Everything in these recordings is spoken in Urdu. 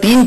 3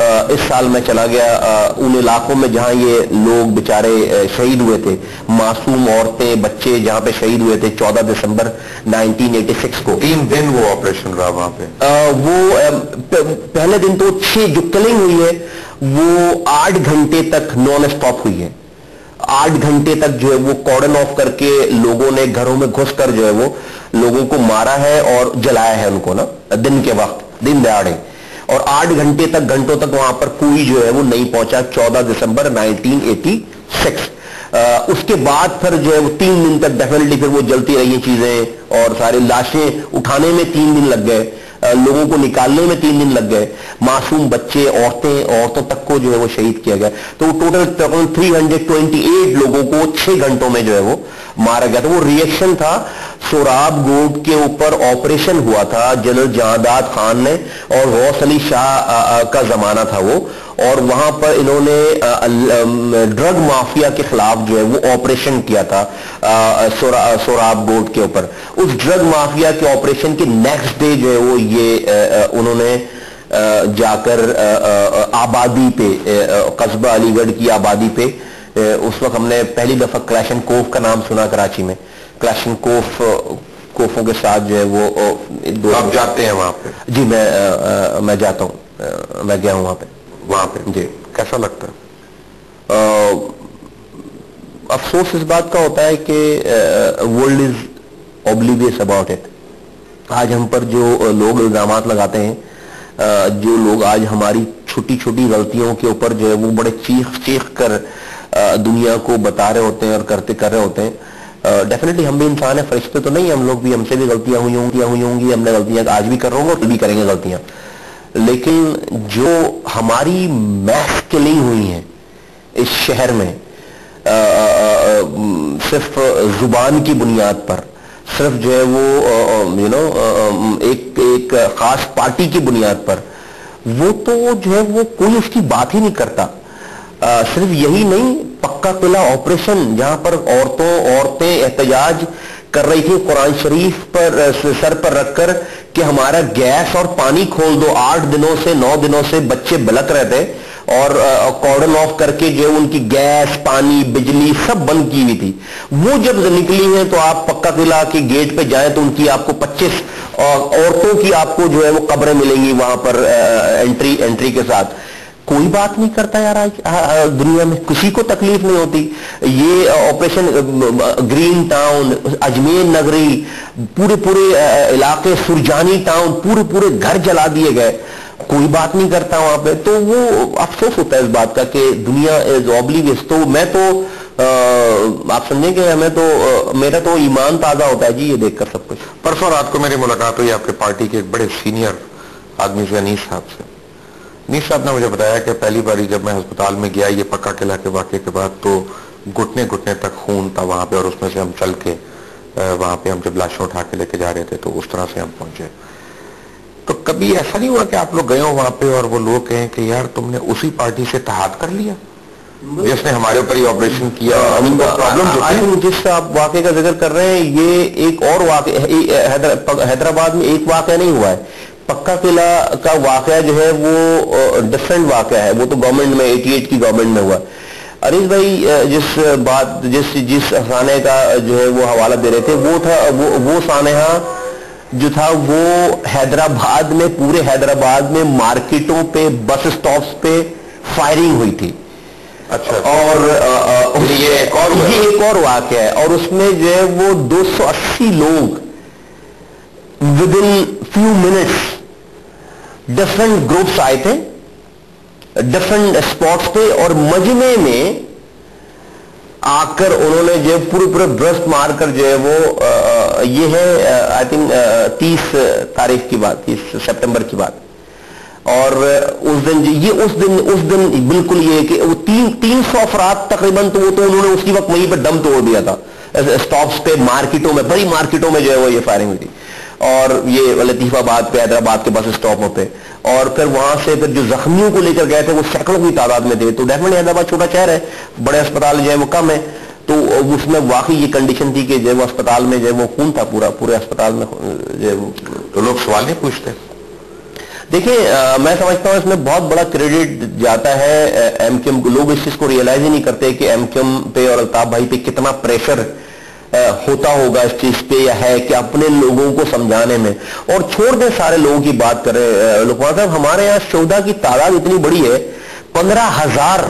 اس سال میں چلا گیا ان علاقوں میں جہاں یہ لوگ بیچارے شہید ہوئے تھے، معصوم عورتیں بچے جہاں پہ شہید ہوئے تھے 14 دسمبر 1986 کو. 3 دن وہ آپریشن رہا وہاں پہ. وہ پہلے دن تو 6 جو کلنگ ہوئی ہے وہ 8 گھنٹے تک نان اسٹاپ ہوئی ہے. 8 گھنٹے تک جو ہے وہ کارڈن آف کر کے لوگوں نے گھروں میں گھس کر جو ہے وہ لوگوں کو مارا ہے اور جلایا ہے ان کو نا دن کے وقت، دن دہاڑے. اور 8 گھنٹے تک گھنٹوں تک وہاں پر کوئی جو ہے وہ نہیں پہنچا 14 دسمبر 1986. اس کے بعد پھر جو ہے وہ 3 دن تک ڈیفینیٹلی پھر وہ جلتی رہی ہیں چیزیں، اور ساری لاشیں اٹھانے میں 3 دن لگ گئے، لوگوں کو نکالنے میں 3 دن لگ گئے، معصوم بچے عورتوں تک کو جو ہے وہ شہید کیا گیا. تو ٹوٹل 328 لوگوں کو 6 گھنٹوں میں جو ہے وہ مارا گیا. تو وہ ریئیکشن تھا سوراب گوٹ کے اوپر آپریشن ہوا تھا جنرل جہانداد خان نے، اور غوث علی شاہ کا زمانہ تھا وہ، اور وہاں پر انہوں نے ڈرگ مافیا کے خلاف جو ہے وہ آپریشن کیا تھا سوراب گوٹ کے اوپر. اس ڈرگ مافیا کے آپریشن کے نیکسٹ ڈے جو ہے وہ یہ انہوں نے جا کر آبادی پہ قصبہ علی گڑھ کی آبادی پہ، اس وقت ہم نے پہلی دفعہ کلیشن کوف کا نام سنا کراچی میں. کلیشن کوفوں کے ساتھ جو ہے وہ آپ جاتے ہیں وہاں پہ؟ جی میں جاتا ہوں، میں گیا ہوں وہاں پہ. جی کیسا لگتا ہے؟ افسوس اس بات کا ہوتا ہے کہ world is oblivious about it. آج ہم پر جو لوگ الزامات لگاتے ہیں، جو لوگ آج ہماری چھوٹی چھوٹی غلطیوں کے اوپر جو ہے وہ بڑے چیخ کر دنیا کو بتا رہے ہوتے ہیں اور کر رہے ہوتے ہیں، ڈیفینیٹلی ہم بھی انسان ہیں، فرشتے تو نہیں، ہم لوگ بھی، ہم سے بھی غلطیاں ہوئی ہوں گی، ہم نے غلطیاں آج بھی کر رہے ہوں گے اور بھی کریں گے غلطیاں. لیکن جو ہماری محسکلیں ہوئی ہیں اس شہر میں صرف زبان کی بنیاد پر، صرف جو ہے وہ ایک خاص پارٹی کی بنیاد پر، وہ تو جو ہے وہ کوئی اس کی بات ہی نہیں کرتا. صرف یہی نہیں، پکا قلعہ آپریشن جہاں پر عورتیں احتجاج کر رہی تھی قرآن شریف پر سر پر رکھ کر کہ ہمارا گیس اور پانی کھول دو. 8 دنوں سے 9 دنوں سے بچے بلک رہے تھے اور کارڈن آف کر کے جو ان کی گیس پانی بجلی سب بند کی ہوئی تھی. وہ جب نکلی ہیں تو آپ پکا قلعہ کے گیٹ پہ جائیں تو ان کی آپ کو 25 عورتوں کی آپ کو جو ہے وہ قبریں ملیں گی وہاں پر انٹری کے ساتھ. کوئی بات نہیں کرتا یار آج دنیا میں، کسی کو تکلیف نہیں ہوتی. یہ آپریشن گرین ٹاؤن، اجمیر نگری، پورے علاقے، سرجانی ٹاؤن، پورے گھر جلا دیے گئے، کوئی بات نہیں کرتا وہاں پہ. تو وہ افسوس ہوتا ہے اس بات کا کہ دنیا از اوبلیویس. تو میں تو آپ سمجھیں کہ میرا تو ایمان تازہ ہوتا ہے جی یہ دیکھ کر سب کچھ. پرسوں رات کو میری ملاقات ہوئی آپ کے پارٹی کے ایک بڑے سینئر آدمی سے، انیس صاحب سے. انیس صاحب نے مجھے بتایا کہ پہلی باری جب میں ہسپتال میں گیا یہ پکا قلعہ کے واقعے کے بعد تو گھٹنے تک خون تھا وہاں پہ، اور اس میں سے ہم چل کے وہاں پہ ہم جب لاشوں اٹھا کے لے کے جا رہے تھے تو اس طرح سے ہم پہنچے. تو کبھی ایسا نہیں ہوا کہ آپ لوگ گئے ہو وہاں پہ اور وہ لوگ کہیں کہ یار تم نے اسی پارٹی سے اتحاد کر لیا جس نے ہمارے اوپر یہ آپریشن کیا؟ جس آپ واقعے کا ذکر کر رہے ہیں یہ ایک اور واقعہ حیدرآباد میں ایک واقعہ نہیں ہوا ہے. پکا قلعہ کا واقعہ جو ہے وہ ڈفرینٹ واقعہ ہے. وہ تو گورنمنٹ میں 88 کی گورنمنٹ میں ہوا. عریض بھائی جس سانحے کا جو ہے وہ حوالہ دے رہے تھے وہ تھا وہ سانحہ جو تھا وہ حیدرآباد میں، پورے حیدرآباد میں مارکیٹوں پہ، بس سٹاپس پہ فائرنگ ہوئی تھی. اچھا. اور یہ ایک اور واقعہ ہے، اور اس میں جو ہے وہ 280 لوگ ودن فیو منٹس ڈفرنٹ گروپس آئے تھے ڈفرنٹ اسپاٹس پہ، اور مجمع میں آ کر انہوں نے جو پورے برسٹ مار کر جو ہے وہ یہ ہے آئی تھنک 30 تاریخ کی بات، 30 سپٹمبر کی بات. اور اس دن بالکل یہ کہ وہ 300 افراد تقریباً، تو وہ تو انہوں نے اسی وقت وہیں پہ دم توڑ دیا تھا اسٹاپس پہ، مارکیٹوں میں، بڑی مارکیٹوں میں جو ہے وہ یہ فائرنگ ہوئی تھی. اور یہ لطیف آباد پہ، حیدرآباد کے بس اسٹاپوں پہ، اور پھر وہاں سے پھر جو زخمیوں کو لے کر گئے تھے وہ سینکڑوں کی تعداد میں تھے. تو ڈیفینیٹلی حیدرآباد چھوٹا شہر ہے، بڑے اسپتال جو ہے وہ کم ہے، تو اس میں واقعی یہ کنڈیشن تھی کہ جو ہے وہ اسپتال میں جو ہے وہ خون تھا پورے اسپتال میں جو ہے وہ. تو لوگ سوال نہیں پوچھتے؟ دیکھیں میں سمجھتا ہوں اس میں بہت بڑا کریڈٹ جاتا ہے ایم کیو ایم کو. لوگ اس چیز کو ریئلائز ہی نہیں کرتے کہ ایم کیو ایم پہ اور الطاف بھائی پہ کتنا پریشر ہوتا ہوگا اس چیز پہ, یا ہے کہ اپنے لوگوں کو سمجھانے میں. اور چھوڑ دیں سارے لوگوں کی بات کریں. لقمان صاحب ہمارے یہاں شہداء کی تعداد اتنی بڑی ہے, 15,000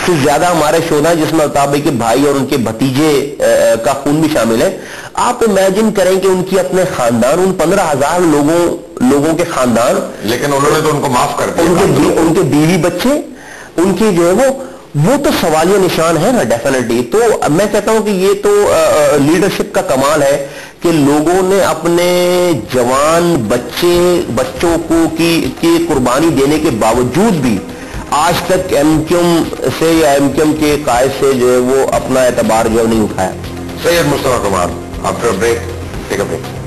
سے زیادہ ہمارے شہداء, جس میں الطاف بھائی کے بھائی اور ان کے بھتیجے کا خون بھی شامل ہے. آپ امیجن کریں کہ ان کی اپنے خاندان, ان 15,000 لوگوں کے خاندان, لیکن انہوں نے تو ان کو معاف کر دیا, ان کے بیوی بچے, ان کی جو ہے وہ تو سوالیہ نشان ہے نا ڈیفینیٹلی. تو میں کہتا ہوں کہ یہ تو لیڈرشپ کا کمال ہے کہ لوگوں نے اپنے جوان بچوں کو کی قربانی دینے کے باوجود بھی آج تک ایم کیو ایم سے یا ایم کیو ایم کے قائد سے جو ہے وہ اپنا اعتبار جو نہیں اٹھایا. Syed Mustafa Kamal, after break take a break.